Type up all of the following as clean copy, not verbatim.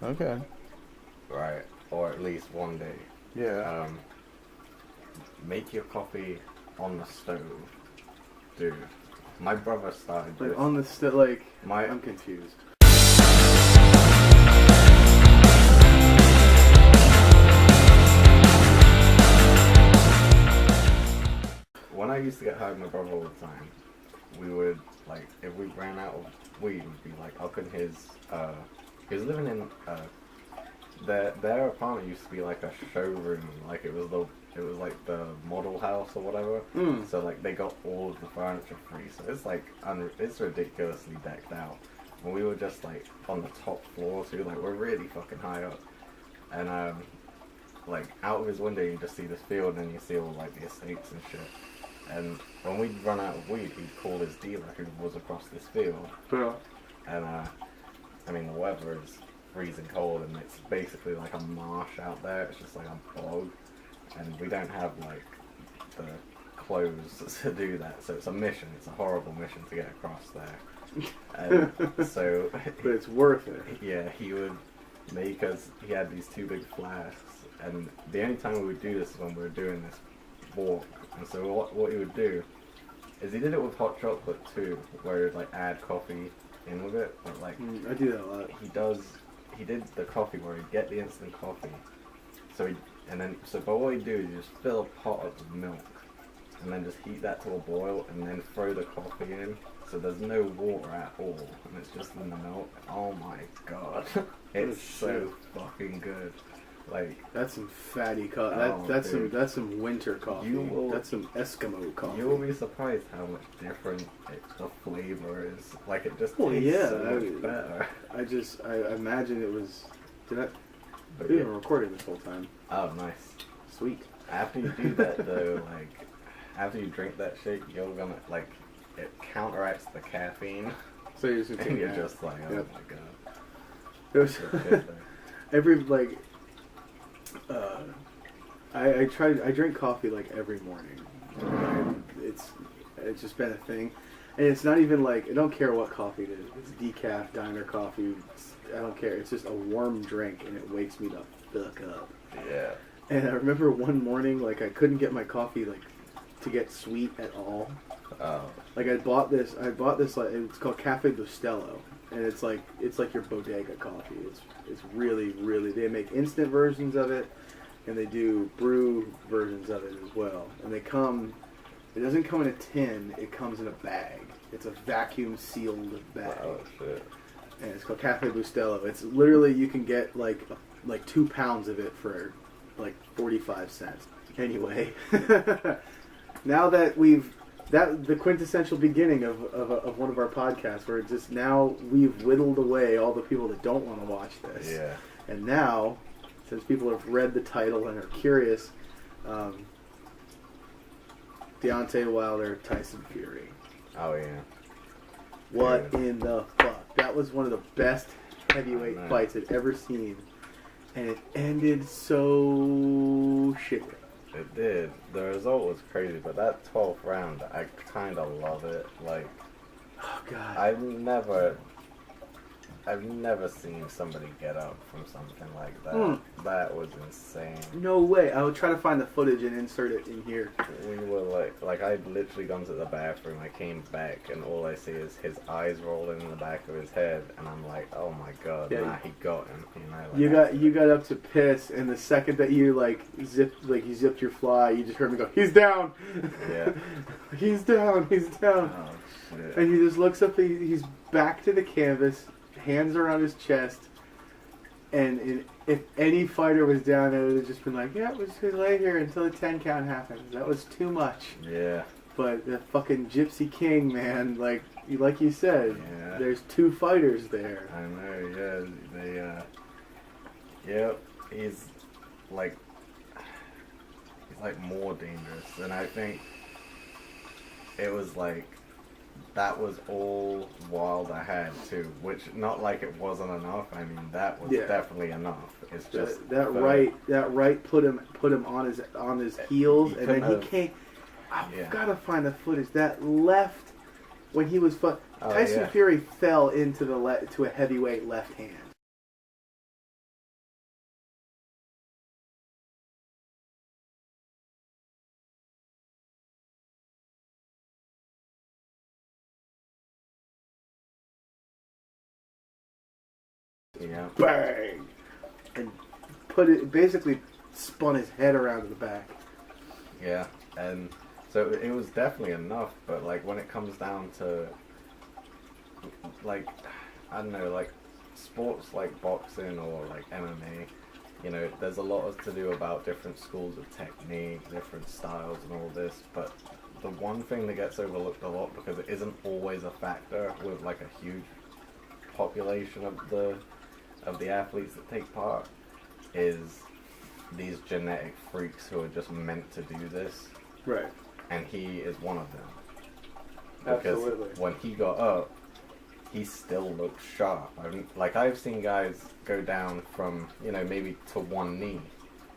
Okay. Right? Or at least one day. Yeah. Make your coffee on the stove. Dude, my brother started Like this. on the I'm confused. When I used to get high with my brother all the time, we would, like, if we ran out of weed, we'd be like up in his, he was living in, their apartment used to be like a showroom, like it was like the model house or whatever, so like they got all of the furniture free, so it's like, it's ridiculously decked out, and we were just like on the top floor too, like we're really fucking high up, and like out of his window you just see this field and you see all like the estates and shit. And when we'd run out of weed, he'd call his dealer, who was across this field. Yeah. And, I mean, the weather is freezing cold, and it's basically like a marsh out there. It's just like a bog. And we don't have, like, the clothes to do that. So it's a mission. It's a horrible mission to get across there. And so... But it's worth it. Yeah, he would make us... He had these two big flasks. And the only time we would do this is when we were doing this walk. And so what he would do is he did it with hot chocolate too, where he would like add coffee in with it. But like I do that a lot. He did the coffee where he'd get the instant coffee. But what he'd do is he'd just fill a pot up with milk and then just heat that to a boil and then throw the coffee in. So there's no water at all, and it's just in the milk. Oh my god, it's so fucking good. Like that's some fatty coffee. That's some winter coffee. That's some Eskimo coffee. You will be surprised how much different the flavor is. Like it just tastes so much better. I imagine it was. We've been recording this whole time. Oh, nice. Sweet. After you do that though, like after you drink that shit, you're gonna like it counteracts the caffeine. So you're just like, oh my god. It was every like. I drink coffee like every morning. It's just been a thing, and it's not even like I don't care what coffee it is. It's decaf, diner coffee. I don't care. It's just a warm drink, and it wakes me the fuck up. Yeah. And I remember one morning, like I couldn't get my coffee like to get sweet at all. Oh. Like I bought this like it's called Cafe Bustelo, and it's like your bodega coffee. It's really, really, they make instant versions of it, and they do brew versions of it as well. And it doesn't come in a tin, it comes in a bag. It's a vacuum sealed bag. Oh shit. And it's called Cafe Bustelo. It's literally, you can get like 2 pounds of it for like 45 cents. Anyway, now that the quintessential beginning of one of our podcasts, where just now we've whittled away all the people that don't want to watch this. Yeah. And now, since people have read the title and are curious, Deontay Wilder Tyson Fury. Oh yeah. What in the fuck? That was one of the best heavyweight fights I'd ever seen, and it ended so shitty. It did. The result was crazy, but that 12th round, I kind of love it. Like, oh god, I've never seen somebody get up from something like that. That was insane. No way. I would try to find the footage and insert it in here. We were like I'd literally gone to the bathroom. I came back and all I see is his eyes rolling in the back of his head, and I'm like, oh my god, he got him. You know, you got up to piss, and the second that you you zipped your fly, you just heard me go, he's down. Yeah. He's down. Oh shit. And he just looks up. He's back to the canvas. Hands around his chest, and if any fighter was down, it would have just been like, yeah, we'll just lay here until the 10 count happens. That was too much. Yeah. But the fucking Gypsy King, man, like you said, there's 2 fighters there. I know, yeah. Yep, he's like more dangerous, and I think it was like, that was all Wilder had too, which not like it wasn't enough. I mean, that was definitely enough. It's just that right put him on his heels, and then he came. I've got to find the footage. That left when he was Tyson Fury fell into to a heavyweight left hand. Yeah. Bang! And basically spun his head around to the back. Yeah, and so it was definitely enough, but like when it comes down to like, I don't know, like sports like boxing or like MMA, you know, there's a lot to do about different schools of technique, different styles and all this, but the one thing that gets overlooked a lot because it isn't always a factor with like a huge population of the athletes that take part is these genetic freaks who are just meant to do this. Right. And he is one of them. Absolutely. Because when he got up, he still looked sharp. I've seen guys go down from, you know, maybe to one knee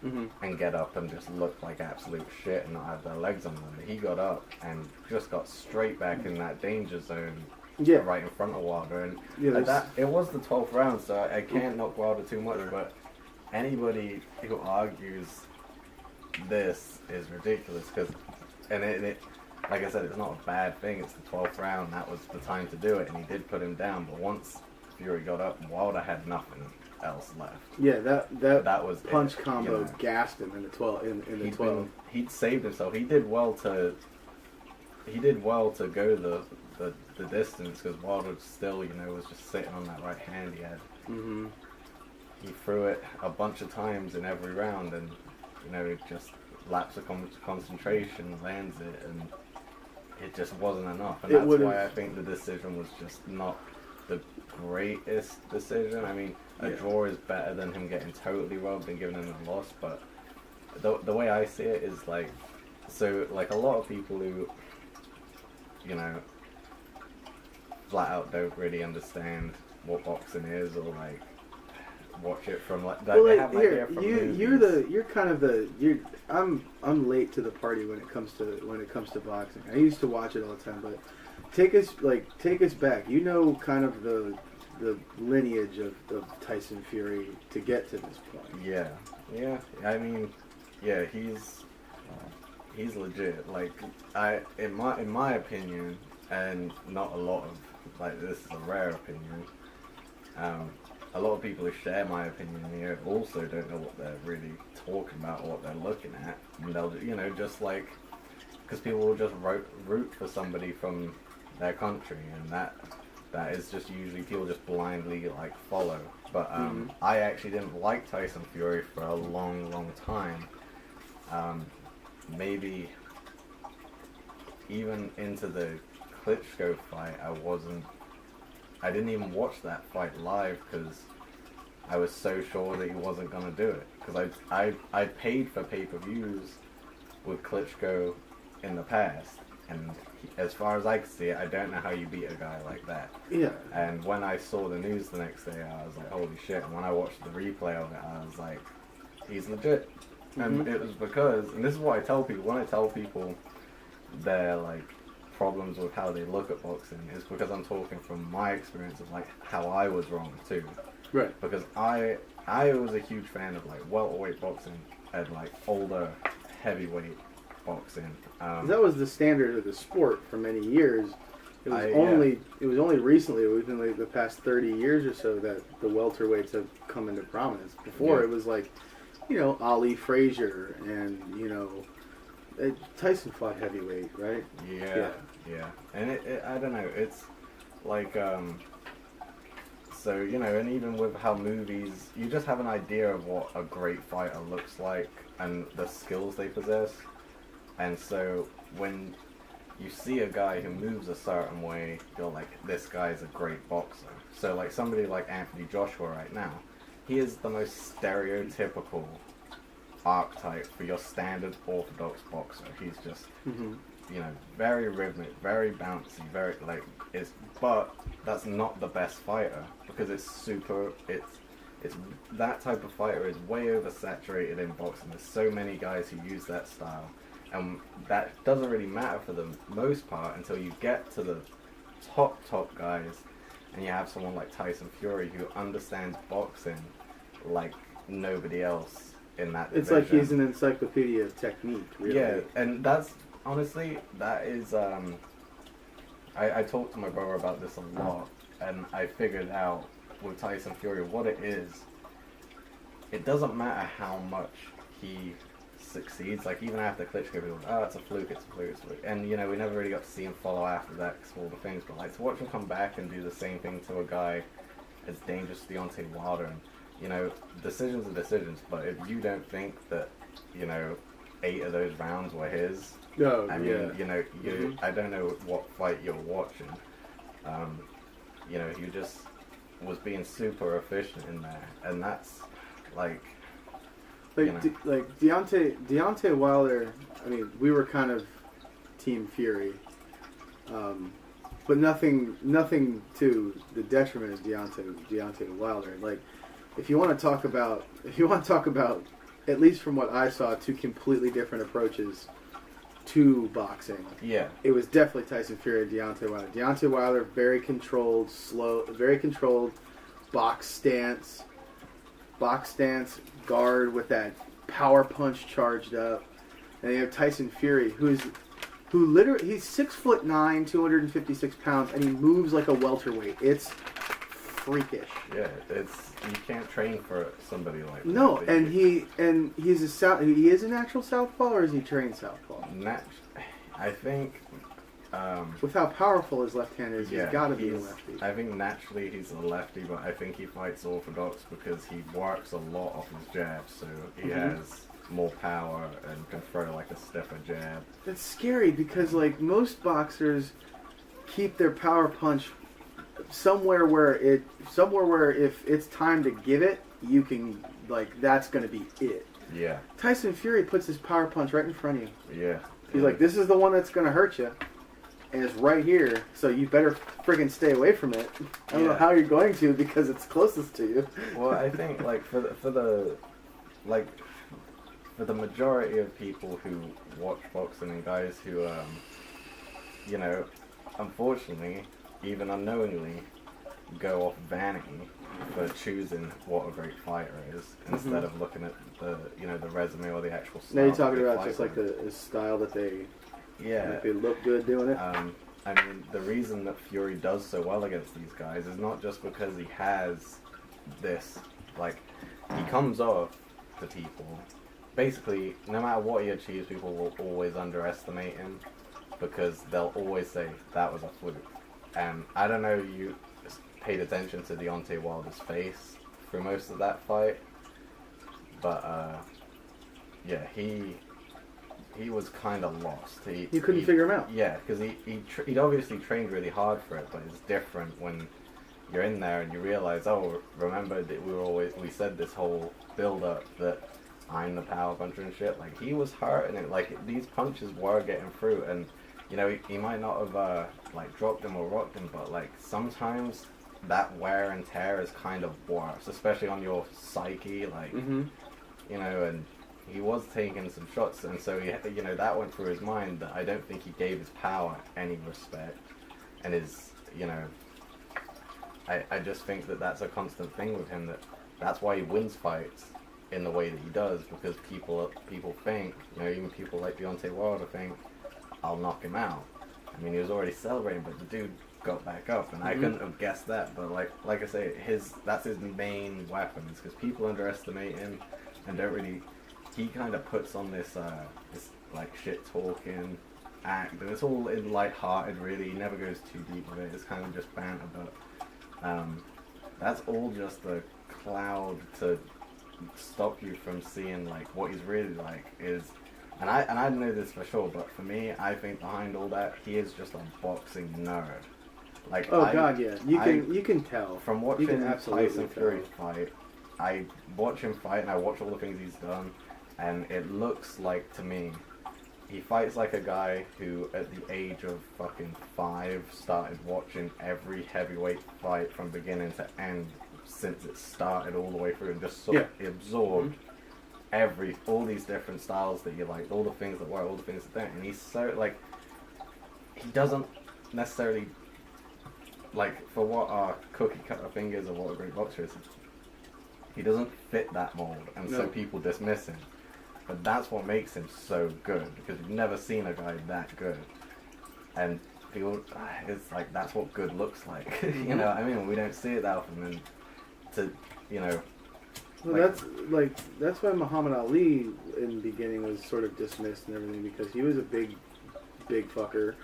and get up and just look like absolute shit and not have their legs on them. He got up and just got straight back in that danger zone. Yeah. Right in front of Wilder. And yeah, it was the 12th round, so I can't knock Wilder too much, but anybody who argues this is ridiculous because, and it, like I said, it's not a bad thing. It's the 12th round. That was the time to do it, and he did put him down. But once Fury got up, Wilder had nothing else left. Yeah, that was punch it, combo you know. Gassed him in the 12. In the 12. He'd saved himself. He did well to go the distance because Wilder still, you know, was just sitting on that right hand he had. Mm-hmm. He threw it a bunch of times in every round, and you know, it just lapse of concentration, lands it, and it just wasn't enough. And that's why I think the decision was just not the greatest decision. I mean, a draw is better than him getting totally robbed and giving him a loss, but the way I see it is like, so like a lot of people who, you know, flat out don't really understand what boxing is or like watch it from like well, they have an idea from movies. I'm late to the party when it comes to boxing. I used to watch it all the time, but take us back. You know, kind of the lineage of Tyson Fury to get to this point. Yeah. I mean, yeah, he's legit. Like in my opinion, and not a lot of, like, this is a rare opinion. A lot of people who share my opinion here also don't know what they're really talking about or what they're looking at. And they'll, you know, just like, because people will just root for somebody from their country, and that is just usually people just blindly like follow. But I actually didn't like Tyson Fury for a long time. Maybe even into the Klitschko fight, I didn't even watch that fight live because I was so sure that he wasn't going to do it. Because I paid for pay-per-views with Klitschko in the past, and as far as I could see it, I don't know how you beat a guy like that. Yeah. And when I saw the news the next day, I was like, holy shit. And when I watched the replay of it, I was like, he's legit. And it was because, and this is what I tell people, when I tell people their like problems with how they look at boxing, is because I'm talking from my experience of like how I was wrong too. Right. Because I was a huge fan of like welterweight boxing and like older heavyweight boxing. That was the standard of the sport for many years. It was only recently, within like the past 30 years or so, that the welterweights have come into prominence. Before it was like, you know, Ali Frazier and, you know, Tyson fought heavyweight, right? Yeah. And it I don't know, it's like, so, you know, and even with how movies, you just have an idea of what a great fighter looks like and the skills they possess. And so when you see a guy who moves a certain way, you're like, this guy's a great boxer. So like somebody like Anthony Joshua right now, he is the most stereotypical archetype for your standard orthodox boxer. He's just, you know, very rhythmic, very bouncy, very like, but that's not the best fighter because it's that type of fighter is way oversaturated in boxing. There's so many guys who use that style. And that doesn't really matter for the most part until you get to the top guys, and you have someone like Tyson Fury who understands boxing like nobody else in that division. It's like he's an encyclopedia of technique, really. Yeah, and that's, honestly, that is, I talked to my brother about this a lot, and I figured out with Tyson Fury, what it is, it doesn't matter how much he succeeds. Like, even after Klitschko, people are like, oh, it's a fluke, it's a fluke, it's a fluke. And, you know, we never really got to see him follow after that because of all the things. But, like, to watch him come back and do the same thing to a guy as dangerous as Deontay Wilder, and, you know, decisions are decisions, but if you don't think that, you know, 8 of those rounds were his, I mean, you know, I don't know what fight you're watching. You know, he just was being super efficient in there, and that's, like you know. Like Deontay Wilder. I mean, we were kind of Team Fury, but nothing to the detriment of Deontay Wilder. Like, if you want to talk about, at least from what I saw, 2 completely different approaches to boxing. Yeah, it was definitely Tyson Fury and Deontay Wilder. Deontay Wilder, very controlled, slow, very controlled, box stance, guard with that power punch charged up. And you have Tyson Fury, who literally, he's 6'9", 256 pounds, and he moves like a welterweight. It's freakish. Yeah, you can't train for somebody like that. No, and he is a natural southpaw, or is he trained southpaw? I think with how powerful his left hand is, he's got to be a lefty. I think naturally he's a lefty, but I think he fights orthodox because he works a lot off his jab, so he has more power and can throw like a stiffer jab. That's scary because, like, most boxers keep their power punch somewhere where if it's time to give it, you can, like, that's going to be it. Yeah. Tyson Fury puts his power punch right in front of you. Yeah. He's like, this is the one that's going to hurt you, and it's right here, so you better friggin' stay away from it. I don't know how you're going to because it's closest to you. Well, I think, like, for the majority of people who watch boxing and guys who, you know, unfortunately, even unknowingly, go off vanity for choosing what a great fighter is instead of looking at the resume or the actual style. Now you're talking about just like the style that they they look good doing it. I mean, the reason that Fury does so well against these guys is not just because he has this, like, he comes off to people. Basically, no matter what he achieves, people will always underestimate him because they'll always say that was a fluke. And I don't know if you paid attention to Deontay Wilder's face through most of that fight, but yeah, he was kind of lost. You couldn't figure him out. Yeah, because he'd obviously trained really hard for it, but it's different when you're in there and you realize, oh, remember that we said this whole build up that I'm the power puncher and shit. Like, he was hurting it. Like, these punches were getting through, and you know, he might not have like dropped him or rocked him, but like sometimes that wear and tear is kind of worse, especially on your psyche, like you know. And he was taking some shots, and so that went through his mind that I don't think he gave his power any respect, and I just think that that's a constant thing with him, that's why he wins fights in the way that he does, because people think, even people like Deontay Wilder think, I'll knock him out. I mean, he was already celebrating, but the dude got back up, and I couldn't have guessed that. But like I say, that's his main weapons, because people underestimate him and don't really. He kind of puts on this like shit talking act, and it's all in light-hearted. Really, he never goes too deep with it. It's kind of just banter, but that's all just a cloud to stop you from seeing like what he's really like is. And I know this for sure, but for me, I think behind all that, he is just a boxing nerd. Like, God, yeah, you can tell from watching Tyson Fury fight. I watch him fight, and I watch all the things he's done, and it looks like to me, he fights like a guy who, at the age of fucking 5, started watching every heavyweight fight from beginning to end since it started all the way through, and just sort of absorbed. All these different styles that you like, all the things that work, all the things that don't, and he's so, like, he doesn't necessarily, like, for what our cookie cutter thing is or what a great boxer is, he doesn't fit that mold, and so people dismiss him. But that's what makes him so good, because you've never seen a guy that good. And people, it's like, that's what good looks like. You know what I mean? We don't see it that often, and to, you know. Well, that's why Muhammad Ali in the beginning was sort of dismissed and everything, because he was a big fucker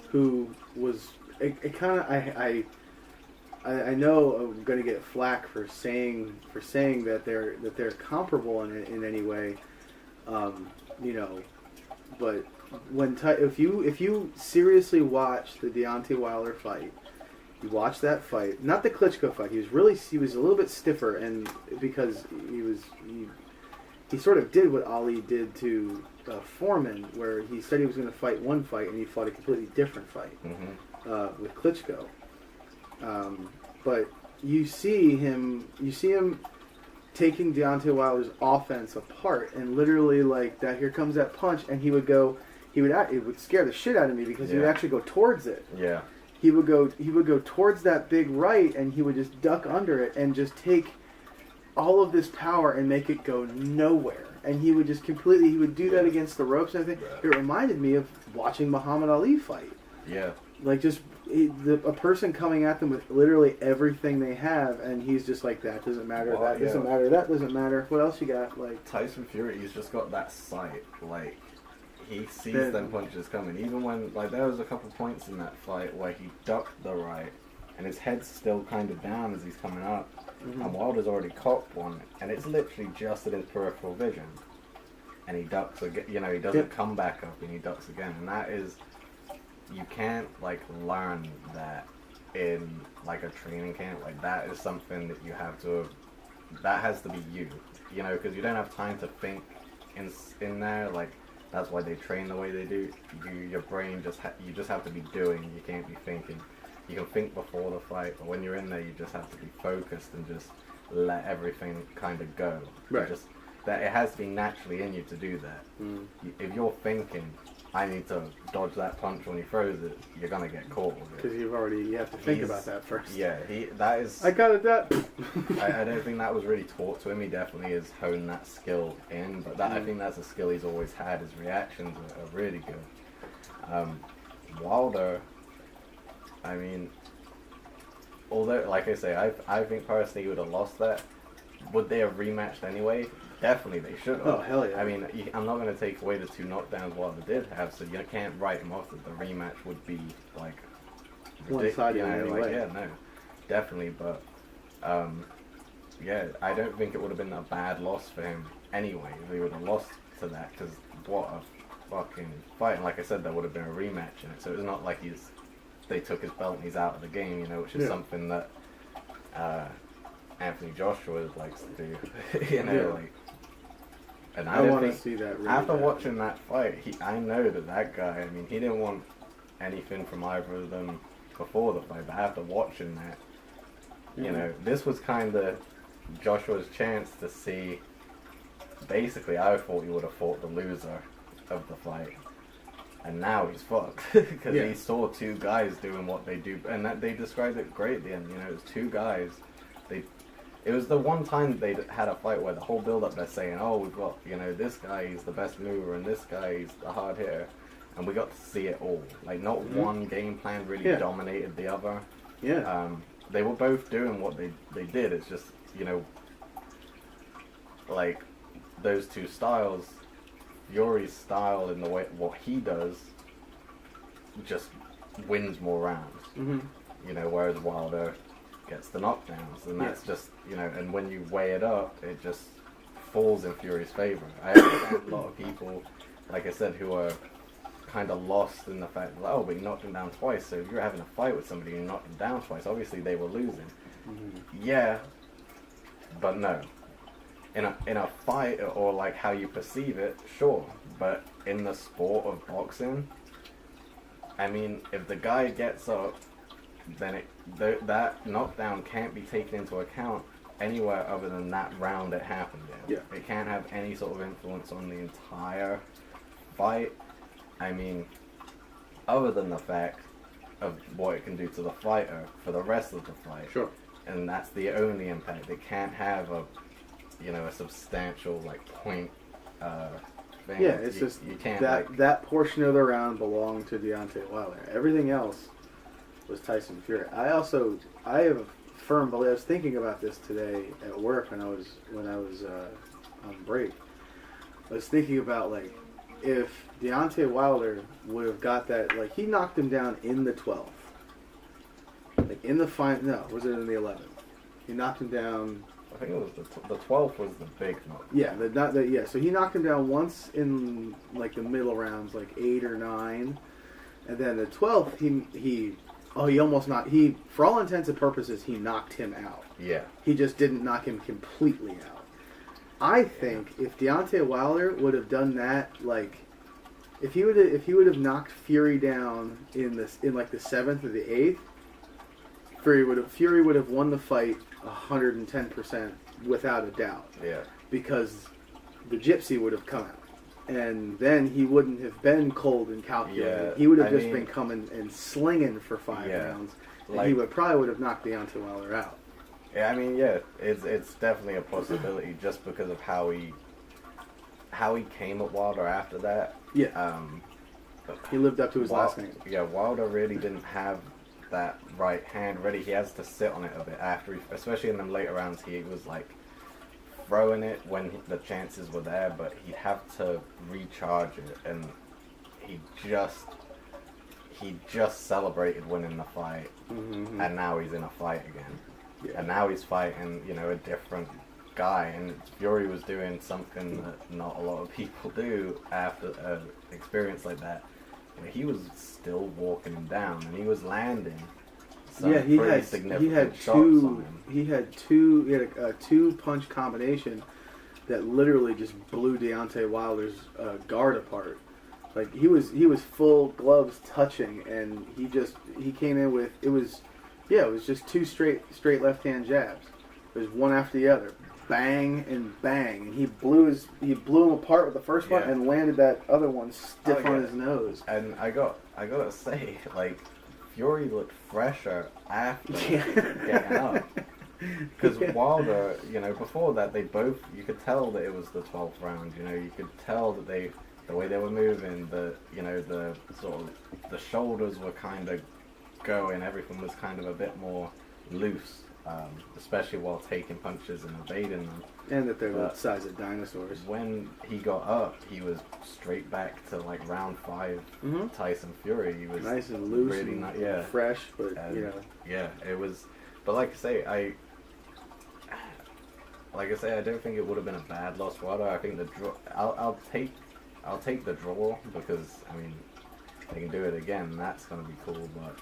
who was it kind of I know I'm gonna get flack for saying that they're comparable in any way, you know, but if you seriously watch the Deontay Wilder fight, you watch that fight, not the Klitschko fight. He was a little bit stiffer, and because he sort of did what Ali did to Foreman, where he said he was going to fight one fight and he fought a completely different fight with Klitschko. But you see him taking Deontay Wilder's offense apart, and literally like that. Here comes that punch, and it would scare the shit out of me because he would actually go towards it. Yeah. He would go towards that big right, and he would just duck under it and just take all of this power and make it go nowhere. And he would just he would do that against the ropes and everything. It reminded me of watching Muhammad Ali fight. Yeah. Like just a person coming at them with literally everything they have, and he's just like, that doesn't matter, that doesn't matter, that doesn't matter. What else you got? Like Tyson Fury, he's just got that sight. Like, he sees them punches coming. Even when, like, there was a couple points in that fight where he ducked the right, and his head's still kind of down as he's coming up, and Wilder's already cocked one, and it's literally just at his peripheral vision. And he ducks again, you know, he doesn't come back up, and he ducks again. And that is, you can't, like, learn that in, like, a training camp. Like, that is something that you have to, that has to be you know, because you don't have time to think in there, like, that's why they train the way they do. Your brain you just have to be doing. You can't be thinking. You can think before the fight, but when you're in there, you just have to be focused and just let everything kind of go. Right. That it has to be naturally in you to do that. If you're thinking, I need to dodge that punch when he throws it, you're gonna get caught with it. Because you have to think about that first. Yeah, that is. I got it. That. I don't think that was really taught to him. He definitely has honed that skill in, but I think that's a skill he's always had. His reactions are really good. Wilder, I mean, although, like I say, I think personally he would have lost that. Would they have rematched anyway? Definitely they should have. Oh, hell yeah. I mean, I'm not going to take away the 2 knockdowns Wilder did have, so you can't write him off that the rematch would be, like, one-sided in any way. Yeah, no, definitely, but, yeah, I don't think it would have been a bad loss for him anyway if he would have lost to that, because what a fucking fight. And like I said, there would have been a rematch in it, so it's not like they took his belt and he's out of the game, you know, which is something that Anthony Joshua likes to do, you know, like. And I don't think, see that really after watching that fight, I know that guy, I mean, he didn't want anything from either of them before the fight, but after watching that, you know, this was kind of Joshua's chance to see, basically, I thought he would have fought the loser of the fight, and now he's fucked, because he saw 2 guys doing what they do, and that they described it greatly, and, you know, it was 2 guys, it was the one time they had a fight where the whole build-up they're saying, oh, we've got, you know, this guy, he's the best mover, and this guy, he's the hard hitter. And we got to see it all. Like, not one game plan really dominated the other. Yeah. They were both doing what they did. It's just, you know, like, those 2 styles, Fury's style in the way, what he does, just wins more rounds. You know, whereas Wilder gets the knockdowns, and that's just, you know, and when you weigh it up, it just falls in Fury's favor. I understand a lot of people, like I said, who are kind of lost in the fact that, oh, but you knocked him down twice, so if you're having a fight with somebody and you knocked him down twice, obviously they were losing. Yeah, but no. In a fight, or like how you perceive it, sure, but in the sport of boxing, I mean, if the guy gets up, then that knockdown can't be taken into account anywhere other than that round it happened in. Yeah. It can't have any sort of influence on the entire fight. I mean, other than the fact of what it can do to the fighter for the rest of the fight. Sure. And that's the only impact. It can't have a substantial, like, point thing. Yeah, it's you can't, that portion of the round belonged to Deontay Wilder. Everything else was Tyson Fury. I have firm belief. I was thinking about this today at work when I was on break. I was thinking about like if Deontay Wilder would have got that, like he knocked him down in the 12th, like in the final. No, was it in the 11th? He knocked him down. I think it was the 12th was the big knock. Yeah, So he knocked him down once in like the middle rounds, like 8 or 9, and then the 12th he almost knocked. For all intents and purposes, he knocked him out. Yeah. He just didn't knock him completely out. I think if Deontay Wilder would have done that, like if he would have knocked Fury down in like the 7th or the 8th, Fury would have won the fight 110% without a doubt. Yeah. Because the Gypsy would have come out. And then he wouldn't have been cold and calculated. Yeah, He would have been coming and slinging for 5 rounds. And like, he probably would have knocked Deontay Wilder out. Yeah, I mean, it's definitely a possibility just because of how he came at Wilder after that. Yeah. He lived up to his last name. Yeah, Wilder really didn't have that right hand ready. He has to sit on it a bit after, especially in them later rounds. He was like throwing it when the chances were there, but he'd have to recharge it, and he just celebrated winning the fight, and now he's in a fight again. Yeah. And now he's fighting, a different guy, and Fury was doing something that not a lot of people do after an experience like that. He was still walking him down, and he was landing some pretty significant shots on him. He had a 2-punch combination that literally just blew Deontay Wilder's guard apart. Like he was full gloves touching, and he came in with it was just 2 straight left hand jabs. It was one after the other, bang and bang, and he blew him apart with the first one and landed that other one stiff on his nose. And I gotta say, like, Fury looked fresher after getting up. Because Wilder, before that, you could tell that it was the 12th round. You could tell that the way they were moving, the sort of the shoulders were kind of going. Everything was kind of a bit more loose, especially while taking punches and evading them. And that they're the size of dinosaurs. When he got up, he was straight back to like round 5 Tyson Fury. He was nice and loose, really and fresh, but yeah, it was. But like I say, I don't think it would have been a bad loss for Wilder. I think the draw. I'll take the draw because I mean they can do it again. That's gonna be cool, but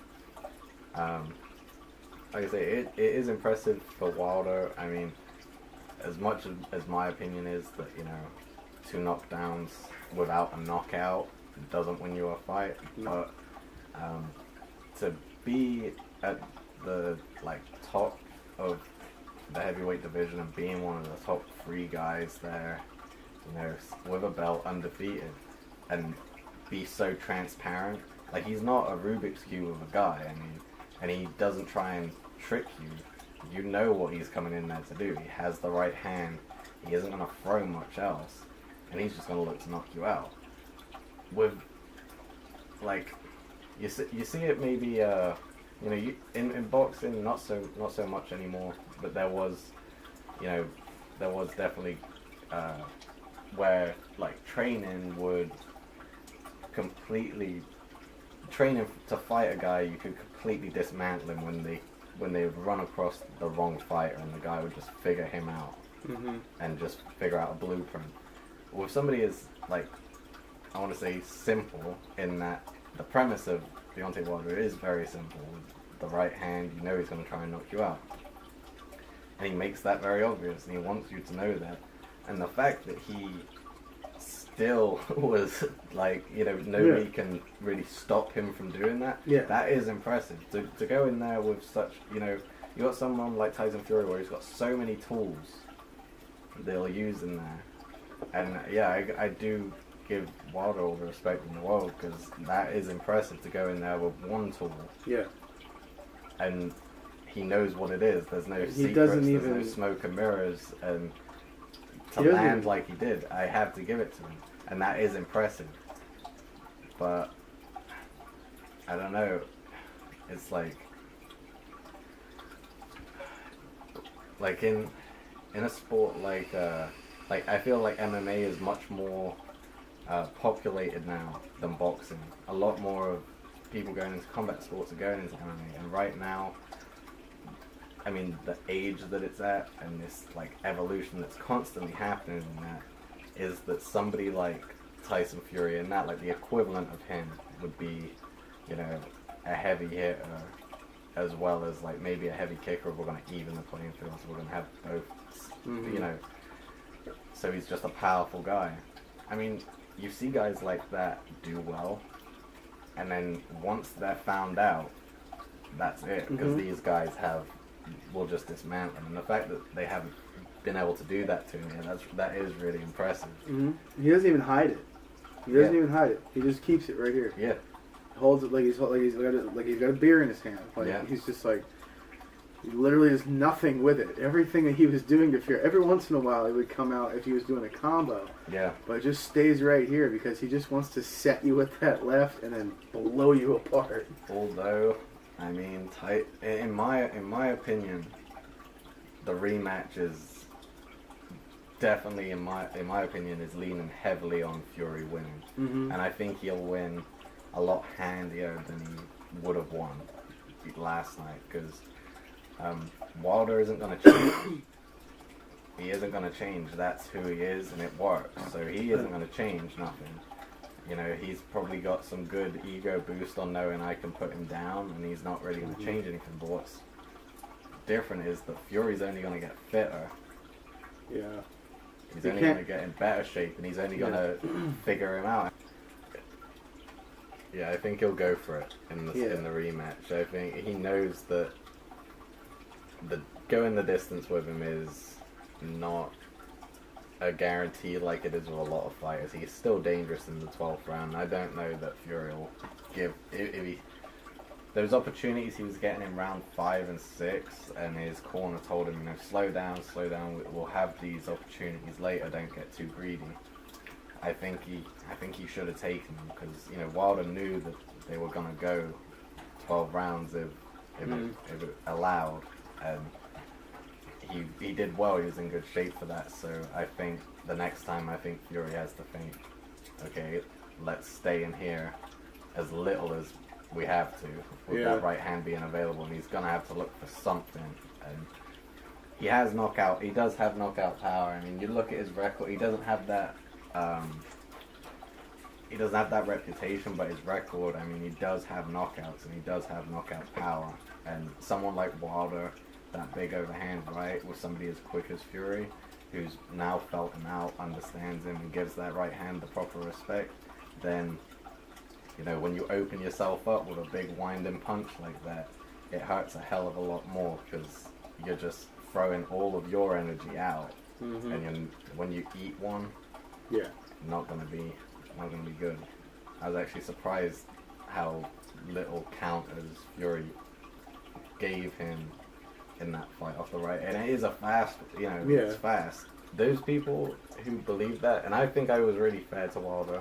like I say, it is impressive for Wilder. I mean, as much as my opinion is that 2 knockdowns without a knockout doesn't win you a fight, but to be at the top of the heavyweight division and being one of the top 3 guys there, with a belt, undefeated, and be so transparent. Like, he's not a Rubik's Cube of a guy. I mean, and he doesn't try and trick you. You know what he's coming in there to do. He has the right hand. He isn't going to throw much else, and he's just going to look to knock you out. With you see it maybe in boxing not so much anymore, but there was definitely where training to fight a guy, you could completely dismantle him when they run across the wrong fighter, and the guy would just figure him out and just figure out a blueprint. With somebody as I want to say simple, in that the premise of Deontay Wilder is very simple. With the right hand, he's going to try and knock you out, and he makes that very obvious, and he wants you to know that. And the fact that he still was nobody can really stop him from doing that. Yeah, that is impressive. To go in there with such, you got someone like Tyson Fury where he's got so many tools they'll use in there, and I do give Wilder all the respect in the world, because that is impressive to go in there with one tool. Yeah, and he knows what it is. There's no secrets. There's no smoke and mirrors, and to land like he did, I have to give it to him, and that is impressive. But I don't know. It's like in a sport like I feel like MMA is much more populated now than boxing. A lot more of people going into combat sports are going into MMA, and right now, I mean, the age that it's at and this like evolution that's constantly happening in that is that somebody like Tyson Fury and that, like the equivalent of him would be, you know, a heavy hitter as well as like maybe a heavy kicker if we're going to even the playing field, so we're going to have both, you know, so he's just a powerful guy. I mean, you see guys like that do well, and then once they're found out, that's it, because these guys will just dismantle them, and the fact that they haven't been able to do that to him, that is really impressive. He doesn't even hide it. He doesn't even hide it. He just keeps it right here. Yeah. Holds it like he's got a beer in his hand. Like he's just like, he literally does nothing with it. Everything that he was doing to Fury, every once in a while he would come out if he was doing a combo. Yeah. But it just stays right here because he just wants to set you with that left and then blow you apart. Although, I mean, in my opinion, the rematch is definitely, in my opinion, is leaning heavily on Fury winning, and I think he'll win a lot handier than he would have won last night, because Wilder isn't going to change. He isn't going to change. That's who he is, and it works. So he isn't going to change nothing. You know, he's probably got some good ego boost on knowing I can put him down, and he's not really going to change anything. But what's different is that Fury's only going to get fitter. Yeah. He's only going to get in better shape, and he's only going to figure him out. Yeah, I think he'll go for it in the rematch. I think he knows that going the distance with him is not a guarantee like it is with a lot of fighters. He's still dangerous in the 12th round. I don't know that Fury will give... Those opportunities he was getting in round 5 and 6, and his corner told him, you know, slow down, we'll have these opportunities later, don't get too greedy. I think he should have taken them, because, you know, Wilder knew that they were going to go 12 rounds if it allowed, and he did well. He was in good shape for that. So I think the next time, Fury has to think, okay, let's stay in here as little as we have to with that right hand being available, and he's going to have to look for something. And he does have knockout power. I mean, you look at his record, he doesn't have that reputation, but his record, I mean, he does have knockouts, and he does have knockout power. And someone like Wilder, that big overhand right, with somebody as quick as Fury, who's now felt him out, understands him, and gives that right hand the proper respect, then, you know, when you open yourself up with a big winding punch like that, it hurts a hell of a lot more, because you're just throwing all of your energy out, and when you eat one, not gonna be good. I was actually surprised how little counters Fury gave him in that fight off the right, and it is a fast, you know, it's fast. Those people who believe that, and I think I was really fair to Wilder,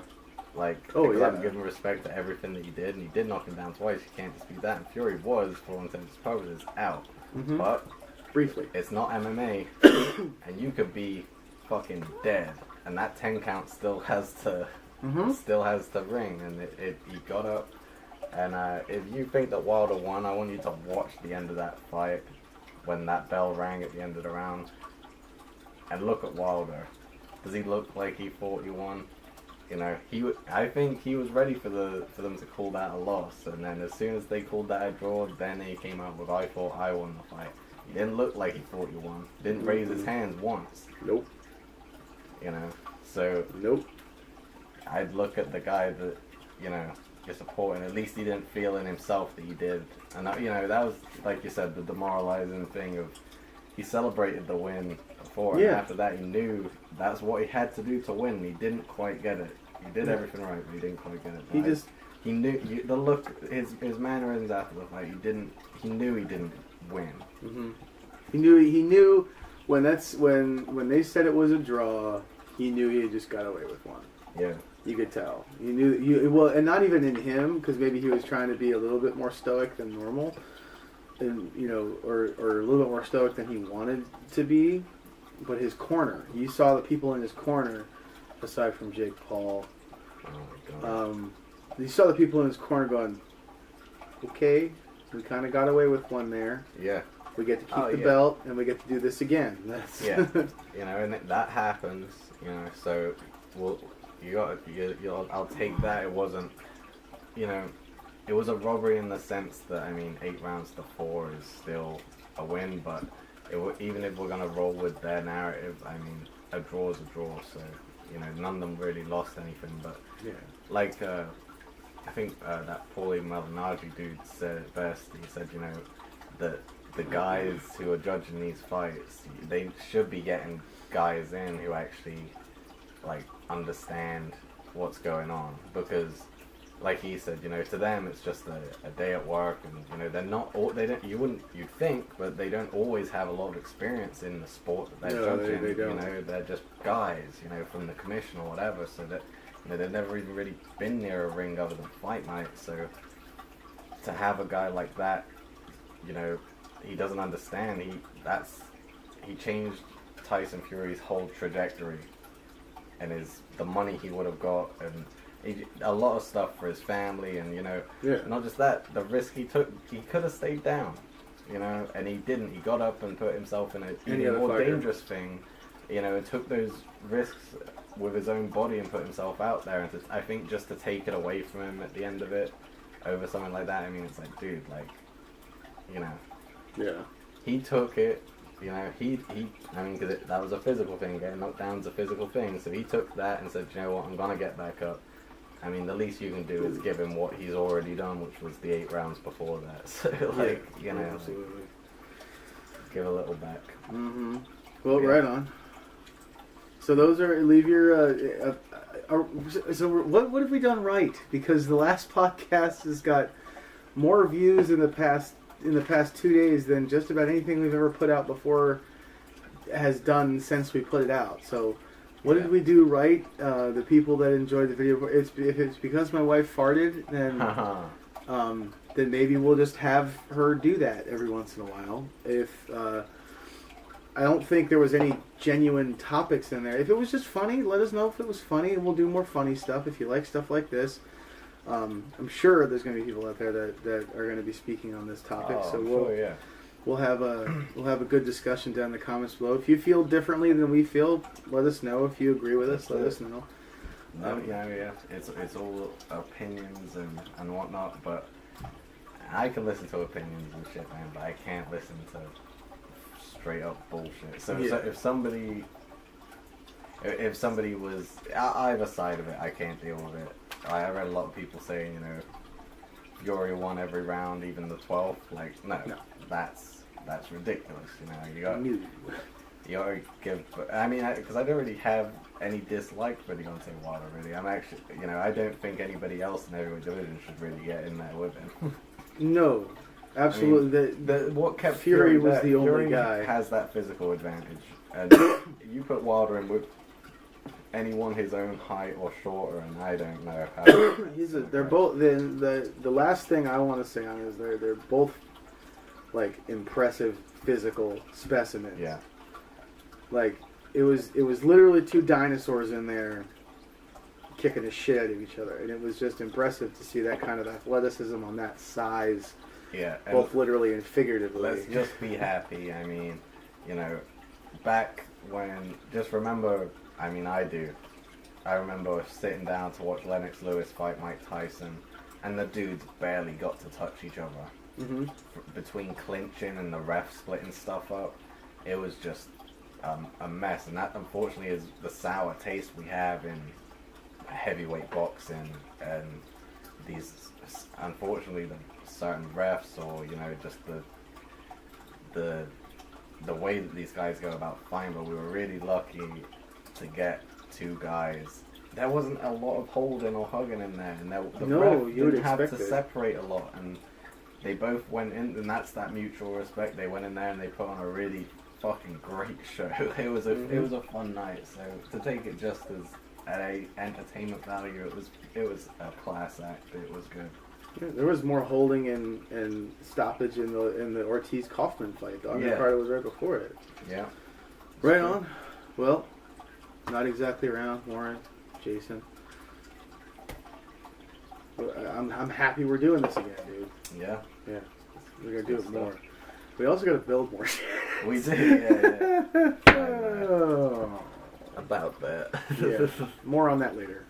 like, I'm giving respect to everything that he did, and he did knock him down twice, you can't dispute that, and Fury was, for all intents and purposes, out. But briefly, it's not MMA, and you could be fucking dead, and that 10 count still has to ring, and he got up. And if you think that Wilder won, I want you to watch the end of that fight when that bell rang at the end of the round, and look at Wilder. Does he look like he thought he won? You know, I think he was ready for them to call that a loss, and then as soon as they called that a draw, then he came out with, I thought I won the fight. He didn't look like he thought he won. Didn't raise his hands once. Nope. You know, so I'd look at the guy that, you know, you're supporting. At least he didn't feel in himself that he did. And, you know, that was, like you said, the demoralizing thing of he celebrated the win before. And after that, he knew that's what he had to do to win. He didn't quite get it. He did everything right, but he didn't quite get it. He knew, the look, his mannerisms after the fight, he knew he didn't win. He knew when they said it was a draw, he knew he had just got away with one. Yeah. You could tell. You knew, and not even in him, because maybe he was trying to be a little bit more stoic than normal. and or a little bit more stoic than he wanted to be. But his corner, you saw the people in his corner, aside from Jake Paul. Oh my God. You saw the people in his corner going, okay, we kind of got away with one there. Yeah. We get to keep the belt, and we get to do this again. Yeah. And that happens. So I'll take that. It wasn't. It was a robbery in the sense that 8 rounds to 4 is still a win, but even if we're gonna roll with their narrative, a draw is a draw. So none of them really lost anything. But like I think that Paulie Malignaggi dude said it best. He said that the guys who are judging these fights, they should be getting guys in who actually understand what's going on, because like he said, to them it's just a day at work, and they're not you'd think, but they don't always have a lot of experience in the sport that they're judging. They don't. They're just guys, from the commission or whatever, so that they've never even really been near a ring other than fight night. So to have a guy like that, he doesn't understand. He changed Tyson Fury's whole trajectory, and the money he would have got, and a lot of stuff for his family, and not just that, the risk he took. He could have stayed down, and he didn't. He got up and put himself in a more dangerous thing, and took those risks with his own body and put himself out there. And I think just to take it away from him at the end of it over something like that, it's like, dude, he took it. Because that was a physical thing. Getting knocked down is a physical thing. So he took that and said, you know what, I'm gonna get back up. The least you can do is give him what he's already done, which was the 8 rounds before that. So, absolutely. Give a little back. Mm-hmm. Well, right on. So those leave your, so what have we done right? Because the last podcast has got more views in the past 2 days than just about anything we've ever put out before has done since we put it out. So what did we do right? The people that enjoyed the video, if it's because my wife farted, then maybe we'll just have her do that every once in a while. If I don't think there was any genuine topics in there. If it was just funny, let us know if it was funny, and we'll do more funny stuff. If you like stuff like this, I'm sure there's going to be people out there that are going to be speaking on this topic. We'll have a good discussion down in the comments below. If you feel differently than we feel, let us know. If you agree with us, let us know. It's all opinions and whatnot, but I can listen to opinions and shit, man, but I can't listen to straight up bullshit. So if somebody was either side of it, I can't deal with it. I read a lot of people saying, Fury won every round, even the 12th. No. That's ridiculous. You gotta give. Because I don't really have any dislike for Deontay Wilder. Really, I'm actually, I don't think anybody else in the heavyweight division should really get in there with him. No, absolutely. What kept Fury was the only Fury guy has that physical advantage, and you put Wilder in with anyone his own height or shorter, and I don't know how. They're both. The last thing I want to say on is they're both impressive physical specimens. Yeah. It was literally 2 dinosaurs in there kicking the shit out of each other, and it was just impressive to see that kind of athleticism on that size. Yeah. Both literally and figuratively. Let's just be happy. Back when, just remember. I do. I remember sitting down to watch Lennox Lewis fight Mike Tyson, and the dudes barely got to touch each other. Mm-hmm. Between clinching and the ref splitting stuff up, it was just a mess. And that, unfortunately, is the sour taste we have in heavyweight boxing, and these, unfortunately, the certain refs, or just the way that these guys go about fighting. But we were really lucky to get 2 guys. There wasn't a lot of holding or hugging in there, and the ref didn't have to separate a lot, and they both went in, and that's that mutual respect. They went in there and they put on a really fucking great show. It was a fun night. So to take it just as a entertainment value, it was a class act. It was good. Yeah, there was more holding and stoppage in the Ortiz Kaufman fight. The undercard was right before it. Yeah. Right on. Well, not exactly around, Warren, Jason. I'm happy we're doing this again, dude. Yeah. Yeah. We're gonna do it more. We also gotta build more shit. We did, yeah. Oh. About that. Yeah. More on that later.